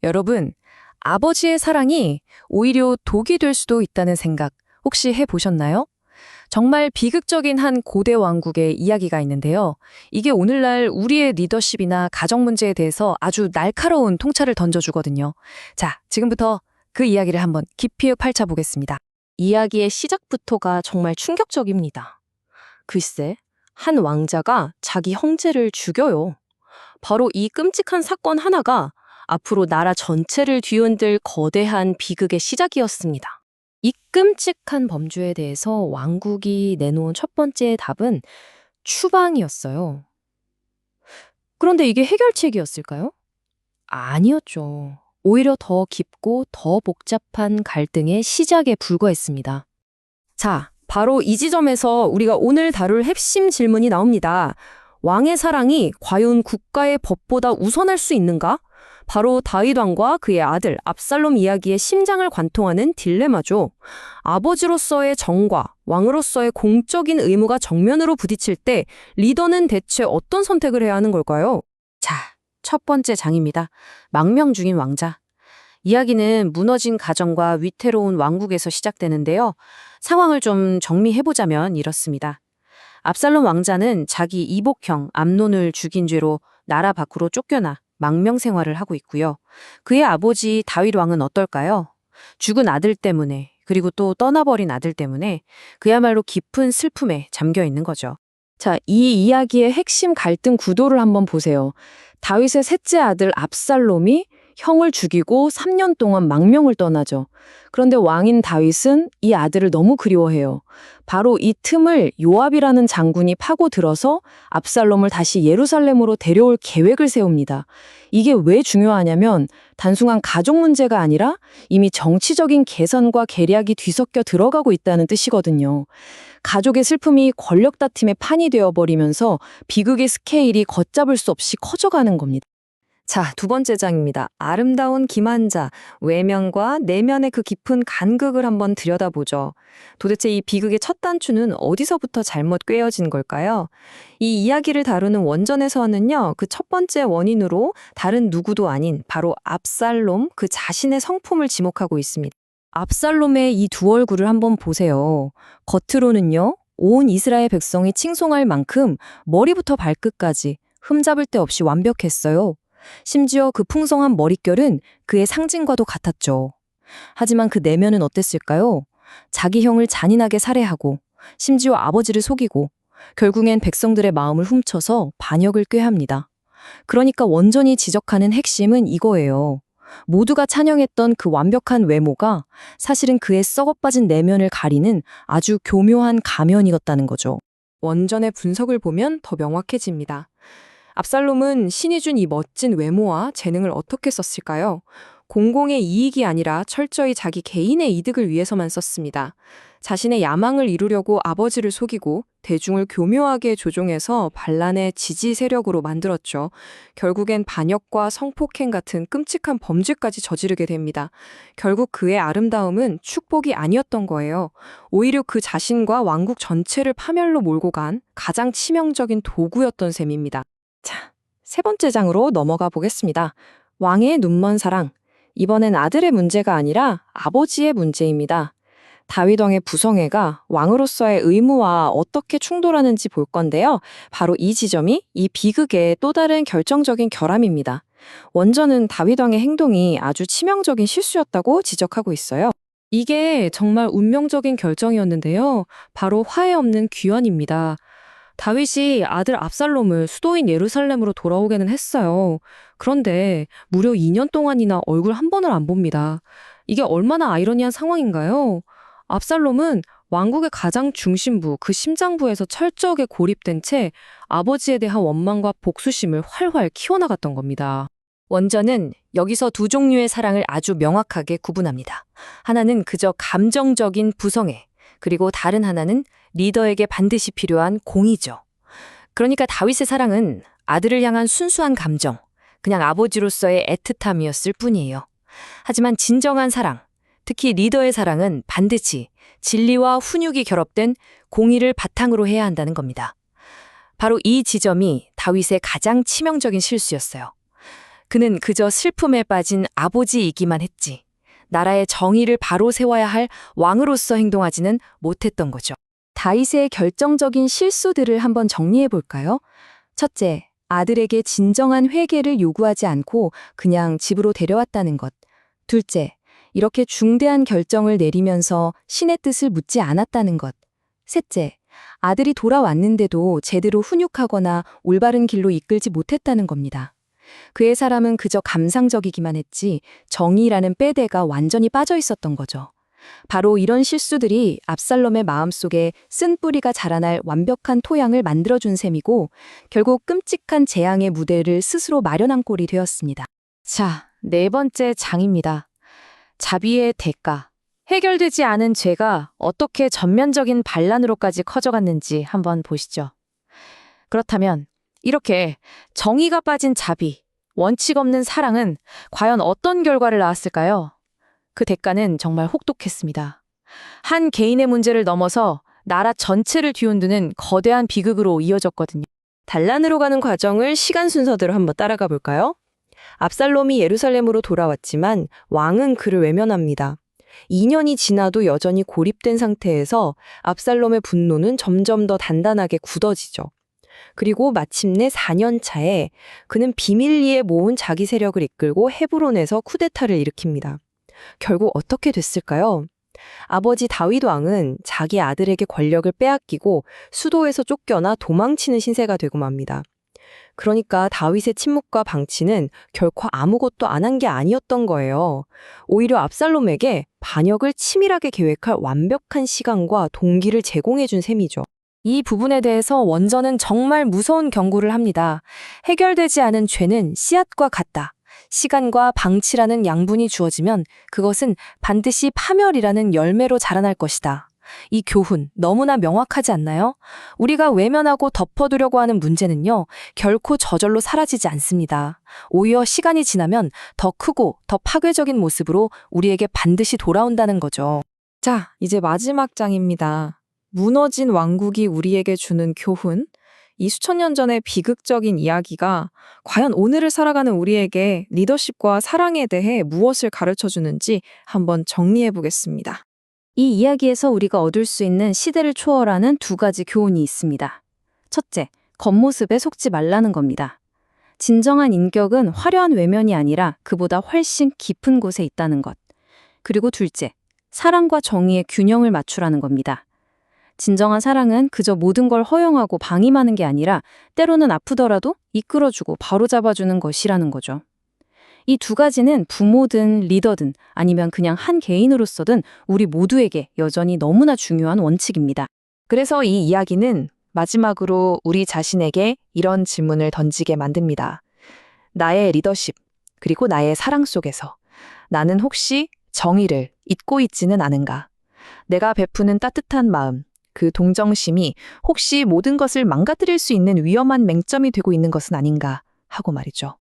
여러분, 아버지의 사랑이 오히려 독이 될 수도 있다는 생각 혹시 해보셨나요? 정말 비극적인 한 고대 왕국의 이야기가 있는데요. 이게 오늘날 우리의 리더십이나 가정 문제에 대해서 아주 날카로운 통찰을 던져주거든요. 자, 지금부터 그 이야기를 한번 깊이 파헤쳐보겠습니다. 이야기의 시작부터가 정말 충격적입니다. 글쎄, 한 왕자가 자기 형제를 죽여요. 바로 이 끔찍한 사건 하나가 앞으로 나라 전체를 뒤흔들 거대한 비극의 시작이었습니다. 이 끔찍한 범죄에 대해서 왕국이 내놓은 첫 번째 답은 추방이었어요. 그런데 이게 해결책이었을까요? 아니었죠. 오히려 더 깊고 더 복잡한 갈등의 시작에 불과했습니다. 자, 바로 이 지점에서 우리가 오늘 다룰 핵심 질문이 나옵니다. 왕의 사랑이 과연 국가의 법보다 우선할 수 있는가? 바로 다윗 왕과 그의 아들 압살롬 이야기의 심장을 관통하는 딜레마죠. 아버지로서의 정과 왕으로서의 공적인 의무가 정면으로 부딪힐 때 리더는 대체 어떤 선택을 해야 하는 걸까요? 자, 첫 번째 장입니다. 망명 중인 왕자. 이야기는 무너진 가정과 위태로운 왕국에서 시작되는데요. 상황을 좀 정리해보자면 이렇습니다. 압살롬 왕자는 자기 이복형 암논을 죽인 죄로 나라 밖으로 쫓겨나 망명 생활을 하고 있고요. 그의 아버지 다윗 왕은 어떨까요? 죽은 아들 때문에, 그리고 또 떠나버린 아들 때문에 그야말로 깊은 슬픔에 잠겨 있는 거죠. 자, 이 이야기의 핵심 갈등 구도를 한번 보세요. 다윗의 셋째 아들 압살롬이 형을 죽이고 3년 동안 망명을 떠나죠. 그런데 왕인 다윗은 이 아들을 너무 그리워해요. 바로 이 틈을 요압이라는 장군이 파고들어서 압살롬을 다시 예루살렘으로 데려올 계획을 세웁니다. 이게 왜 중요하냐면 단순한 가족 문제가 아니라 이미 정치적인 계산과 계략이 뒤섞여 들어가고 있다는 뜻이거든요. 가족의 슬픔이 권력 다툼의 판이 되어버리면서 비극의 스케일이 걷잡을 수 없이 커져가는 겁니다. 자, 두 번째 장입니다. 아름다운 기만자, 외면과 내면의 그 깊은 간극을 한번 들여다보죠. 도대체 이 비극의 첫 단추는 어디서부터 잘못 꿰어진 걸까요? 이 이야기를 다루는 원전에서는요, 그 첫 번째 원인으로 다른 누구도 아닌 바로 압살롬 그 자신의 성품을 지목하고 있습니다. 압살롬의 이 두 얼굴을 한번 보세요. 겉으로는요, 온 이스라엘 백성이 칭송할 만큼 머리부터 발끝까지 흠잡을 데 없이 완벽했어요. 심지어 그 풍성한 머릿결은 그의 상징과도 같았죠. 하지만 그 내면은 어땠을까요? 자기 형을 잔인하게 살해하고 심지어 아버지를 속이고 결국엔 백성들의 마음을 훔쳐서 반역을 꾀합니다. 그러니까 원전이 지적하는 핵심은 이거예요. 모두가 찬양했던 그 완벽한 외모가 사실은 그의 썩어빠진 내면을 가리는 아주 교묘한 가면이었다는 거죠. 원전의 분석을 보면 더 명확해집니다. 압살롬은 신이 준 이 멋진 외모와 재능을 어떻게 썼을까요? 공공의 이익이 아니라 철저히 자기 개인의 이득을 위해서만 썼습니다. 자신의 야망을 이루려고 아버지를 속이고 대중을 교묘하게 조종해서 반란의 지지 세력으로 만들었죠. 결국엔 반역과 성폭행 같은 끔찍한 범죄까지 저지르게 됩니다. 결국 그의 아름다움은 축복이 아니었던 거예요. 오히려 그 자신과 왕국 전체를 파멸로 몰고 간 가장 치명적인 도구였던 셈입니다. 자, 세 번째 장으로 넘어가 보겠습니다. 왕의 눈먼 사랑. 이번엔 아들의 문제가 아니라 아버지의 문제입니다. 다윗 왕의 부성애가 왕으로서의 의무와 어떻게 충돌하는지 볼 건데요. 바로 이 지점이 이 비극의 또 다른 결정적인 결함입니다. 원전은 다윗 왕의 행동이 아주 치명적인 실수였다고 지적하고 있어요. 이게 정말 운명적인 결정이었는데요. 바로 화해 없는 귀환입니다. 다윗이 아들 압살롬을 수도인 예루살렘으로 돌아오게는 했어요. 그런데 무려 2년 동안이나 얼굴 한 번을 안 봅니다. 이게 얼마나 아이러니한 상황인가요? 압살롬은 왕국의 가장 중심부, 그 심장부에서 철저하게 고립된 채 아버지에 대한 원망과 복수심을 활활 키워나갔던 겁니다. 원전은 여기서 두 종류의 사랑을 아주 명확하게 구분합니다. 하나는 그저 감정적인 부성애, 그리고 다른 하나는 리더에게 반드시 필요한 공의죠. 그러니까 다윗의 사랑은 아들을 향한 순수한 감정, 그냥 아버지로서의 애틋함이었을 뿐이에요. 하지만 진정한 사랑, 특히 리더의 사랑은 반드시 진리와 훈육이 결합된 공의를 바탕으로 해야 한다는 겁니다. 바로 이 지점이 다윗의 가장 치명적인 실수였어요. 그는 그저 슬픔에 빠진 아버지이기만 했지. 나라의 정의를 바로 세워야 할 왕으로서 행동하지는 못했던 거죠. 다윗의 결정적인 실수들을 한번 정리해 볼까요? 첫째, 아들에게 진정한 회개를 요구하지 않고 그냥 집으로 데려왔다는 것. 둘째, 이렇게 중대한 결정을 내리면서 신의 뜻을 묻지 않았다는 것. 셋째, 아들이 돌아왔는데도 제대로 훈육하거나 올바른 길로 이끌지 못했다는 겁니다. 그의 사람은 그저 감상적이기만 했지 정의라는 빼대가 완전히 빠져 있었던 거죠. 바로 이런 실수들이 압살롬의 마음속에 쓴 뿌리가 자라날 완벽한 토양을 만들어준 셈이고 결국 끔찍한 재앙의 무대를 스스로 마련한 꼴이 되었습니다. 자, 네 번째 장입니다. 자비의 대가. 해결되지 않은 죄가 어떻게 전면적인 반란으로까지 커져갔는지 한번 보시죠. 그렇다면 이렇게 정의가 빠진 자비, 원칙 없는 사랑은 과연 어떤 결과를 낳았을까요? 그 대가는 정말 혹독했습니다. 한 개인의 문제를 넘어서 나라 전체를 뒤흔드는 거대한 비극으로 이어졌거든요. 단란으로 가는 과정을 시간 순서대로 한번 따라가 볼까요? 압살롬이 예루살렘으로 돌아왔지만 왕은 그를 외면합니다. 2년이 지나도 여전히 고립된 상태에서 압살롬의 분노는 점점 더 단단하게 굳어지죠. 그리고 마침내 4년 차에 그는 비밀리에 모은 자기 세력을 이끌고 헤브론에서 쿠데타를 일으킵니다. 결국 어떻게 됐을까요? 아버지 다윗 왕은 자기 아들에게 권력을 빼앗기고 수도에서 쫓겨나 도망치는 신세가 되고 맙니다. 그러니까 다윗의 침묵과 방치는 결코 아무것도 안 한 게 아니었던 거예요. 오히려 압살롬에게 반역을 치밀하게 계획할 완벽한 시간과 동기를 제공해 준 셈이죠. 이 부분에 대해서 원전은 정말 무서운 경고를 합니다. 해결되지 않은 죄는 씨앗과 같다. 시간과 방치라는 양분이 주어지면 그것은 반드시 파멸이라는 열매로 자라날 것이다. 이 교훈 너무나 명확하지 않나요? 우리가 외면하고 덮어두려고 하는 문제는요, 결코 저절로 사라지지 않습니다. 오히려 시간이 지나면 더 크고 더 파괴적인 모습으로 우리에게 반드시 돌아온다는 거죠. 자, 이제 마지막 장입니다. 무너진 왕국이 우리에게 주는 교훈. 이 수천 년 전의 비극적인 이야기가 과연 오늘을 살아가는 우리에게 리더십과 사랑에 대해 무엇을 가르쳐 주는지 한번 정리해 보겠습니다. 이 이야기에서 우리가 얻을 수 있는 시대를 초월하는 두 가지 교훈이 있습니다. 첫째, 겉모습에 속지 말라는 겁니다. 진정한 인격은 화려한 외면이 아니라 그보다 훨씬 깊은 곳에 있다는 것. 그리고 둘째, 사랑과 정의의 균형을 맞추라는 겁니다. 진정한 사랑은 그저 모든 걸 허용하고 방임하는 게 아니라 때로는 아프더라도 이끌어주고 바로잡아주는 것이라는 거죠. 이 두 가지는 부모든 리더든 아니면 그냥 한 개인으로서든 우리 모두에게 여전히 너무나 중요한 원칙입니다. 그래서 이 이야기는 마지막으로 우리 자신에게 이런 질문을 던지게 만듭니다. 나의 리더십, 그리고 나의 사랑 속에서 나는 혹시 정의를 잊고 있지는 않은가? 내가 베푸는 따뜻한 마음, 그 동정심이 혹시 모든 것을 망가뜨릴 수 있는 위험한 맹점이 되고 있는 것은 아닌가 하고 말이죠.